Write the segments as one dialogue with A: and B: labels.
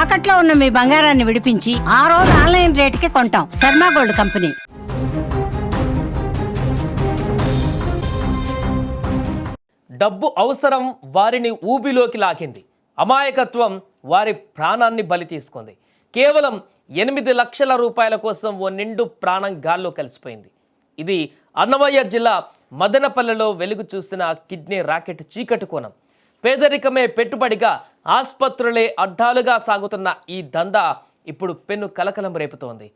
A: తాకట్లో ఉన్న మీ బంగారాన్ని విడిపించి ఆ రోజు ఆన్లైన్ రేటుకి కొంటాం. Sharma gold company.
B: డబ్బు అవసరం వారిని ఊబిలోకి లాగింది. అమాయకత్వం వారి ప్రాణాన్ని బలి తీసుకుంది. కేవలం 8 లక్షల రూపాయల కోసం ఓ నిండు ప్రాణం గాల్లో కలిసిపోయింది. ఇది అన్నమయ్య జిల్లా మదనపల్లెలో వెలుగు చూసిన కిడ్నీ రాకెట్ చీకటి కోణం. పేదరికమే పెట్టుబడిగా ఆసుపత్రులే అడ్డాలుగా సాగుతున్న ఈ దందా ఇప్పుడు పెను కలకలం రేపుతోంది.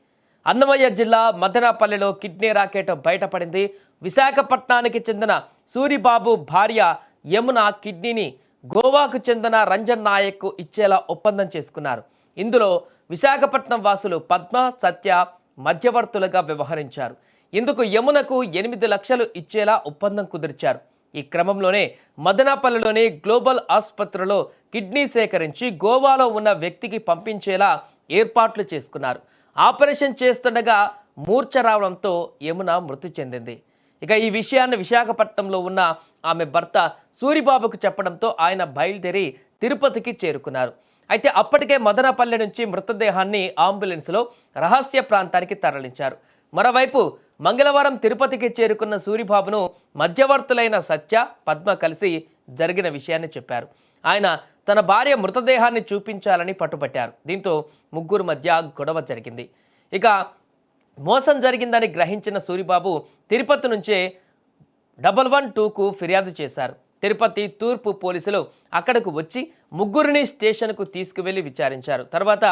B: అన్నమయ్య జిల్లా మదనపల్లెలో కిడ్నీ రాకెట్ బయటపడింది. విశాఖపట్నానికి చెందిన సూరిబాబు భార్య యమున కిడ్నీని గోవాకు చెందిన రంజన్ నాయక్ ఇచ్చేలా ఒప్పందం చేసుకున్నారు. ఇందులో విశాఖపట్నం వాసులు పద్మ, సత్య మధ్యవర్తులుగా వ్యవహరించారు. ఇందుకు యమునకు 8 లక్షలు ఇచ్చేలా ఒప్పందం కుదిర్చారు. ఈ క్రమంలోనే మదనపల్లెలోని గ్లోబల్ ఆసుపత్రిలో కిడ్నీ సేకరించి గోవాలో ఉన్న వ్యక్తికి పంపించేలా ఏర్పాట్లు చేసుకున్నారు. ఆపరేషన్ చేస్తుండగా మూర్ఛ రావడంతో యమున మృతి చెందింది. ఇక ఈ విషయాన్ని విశాఖపట్నంలో ఉన్న ఆమె భర్త సూరిబాబుకు చెప్పడంతో ఆయన బయలుదేరి తిరుపతికి చేరుకున్నారు. అయితే అప్పటికే మదనపల్లె నుంచి మృతదేహాన్ని అంబులెన్స్లో రహస్య ప్రాంతానికి తరలించారు. మరోవైపు మంగళవారం తిరుపతికి చేరుకున్న సూరిబాబును మధ్యవర్తులైన సత్య, పద్మ కలిసి జరిగిన విషయాన్ని చెప్పారు. ఆయన తన భార్య మృతదేహాన్ని చూపించాలని పట్టుబట్టారు. దీంతో ముగ్గురు మధ్య గొడవ జరిగింది. ఇక మోసం జరిగిందని గ్రహించిన సూరిబాబు తిరుపతి నుంచే 112కు ఫిర్యాదు చేశారు. తిరుపతి తూర్పు పోలీసులు అక్కడకు వచ్చి ముగ్గురిని స్టేషన్కు తీసుకువెళ్లి విచారించారు. తర్వాత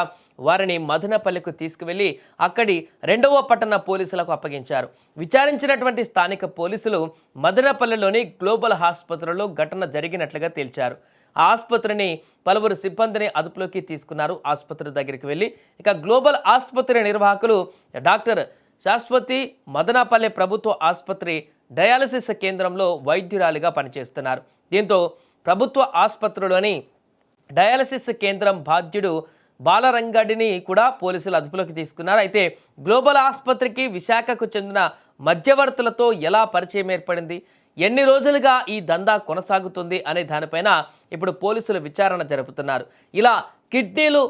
B: వారిని మదనపల్లెకు తీసుకువెళ్లి అక్కడి 2వ పట్టణ పోలీసులకు అప్పగించారు. విచారించినటువంటి స్థానిక పోలీసులు మదనపల్లెలోని గ్లోబల్ ఆసుపత్రిలో ఘటన జరిగినట్లుగా తేల్చారు. ఆ ఆసుపత్రిని పలువురు సిబ్బందిని అదుపులోకి తీసుకున్నారు. ఆసుపత్రి దగ్గరికి వెళ్ళి ఇక గ్లోబల్ ఆసుపత్రి నిర్వాహకులు డాక్టర్ శాశ్వతి మదనపల్లె ప్రభుత్వ ఆసుపత్రి డయాలసిస్ కేంద్రంలో వైద్యురాలిగా పనిచేస్తున్నారు. దీంతో ప్రభుత్వ ఆసుపత్రిలోని డయాలసిస్ కేంద్రం బాధ్యుడు బాలరంగడిని కూడా పోలీసులు అదుపులోకి తీసుకున్నారు. అయితే గ్లోబల్ ఆసుపత్రికి విశాఖకు చెందిన మధ్యవర్తులతో ఎలా పరిచయం ఏర్పడింది, ఎన్ని రోజులుగా ఈ దందా కొనసాగుతుంది అనే దానిపైన ఇప్పుడు పోలీసులు విచారణ జరుపుతున్నారు. ఇలా కిడ్నీలు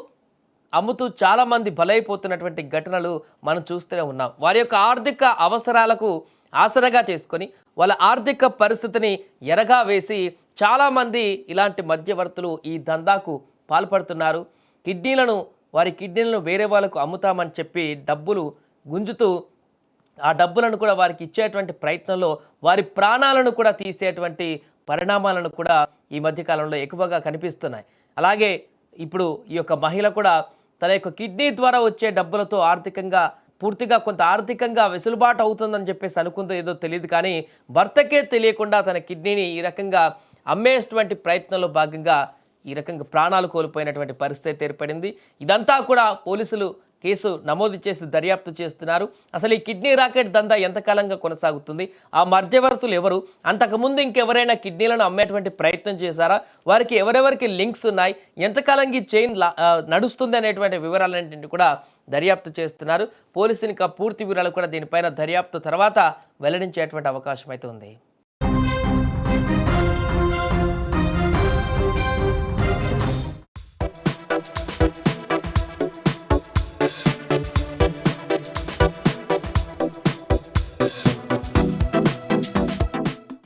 B: అమ్ముతూ చాలామంది బలైపోతున్నటువంటి ఘటనలు మనం చూస్తూనే ఉన్నాం. వారి యొక్క ఆర్థిక అవసరాలకు ఆసరగా చేసుకొని వాళ్ళ ఆర్థిక పరిస్థితిని ఎరగా వేసి చాలామంది ఇలాంటి మధ్యవర్తులు ఈ దందాకు పాల్పడుతున్నారు. వారి కిడ్నీలను వేరే వాళ్ళకు అమ్ముతామని చెప్పి డబ్బులు గుంజుతూ ఆ డబ్బులను కూడా వారికి ఇచ్చేటువంటి ప్రయత్నంలో వారి ప్రాణాలను కూడా తీసేటువంటి పరిణామాలను కూడా ఈ మధ్యకాలంలో ఎక్కువగా కనిపిస్తున్నాయి. అలాగే ఇప్పుడు ఈ యొక్క మహిళ కూడా తన యొక్క కిడ్నీ ద్వారా వచ్చే డబ్బులతో పూర్తిగా కొంత ఆర్థికంగా వెసులుబాటు అవుతుందని చెప్పేసి అనుకుందో ఏదో తెలియదు, కానీ భర్తకే తెలియకుండా తన కిడ్నీని ఈ రకంగా అమ్మేటువంటి ప్రయత్నంలో భాగంగా ఈ రకంగా ప్రాణాలు కోల్పోయినటువంటి పరిస్థితి ఏర్పడింది. ఇదంతా కూడా పోలీసులు కేసు నమోదు చేసి దర్యాప్తు చేస్తున్నారు. అసలు ఈ కిడ్నీ రాకెట్ దందా ఎంతకాలంగా కొనసాగుతుంది, ఆ మధ్యవర్తులు ఎవరు, అంతకుముందు ఇంకెవరైనా కిడ్నీలను అమ్మేటువంటి ప్రయత్నం చేశారా, వారికి ఎవరెవరికి లింక్స్ ఉన్నాయి, ఎంతకాలంగా ఈ చైన్ నడుస్తుంది అనేటువంటి వివరాలన్నింటినీ కూడా దర్యాప్తు చేస్తున్నారు. పోలీసులు ఇంకా పూర్తి వివరాలు కూడా దీనిపైన దర్యాప్తు తర్వాత వెల్లడించేటువంటి అవకాశం అయితే ఉంది.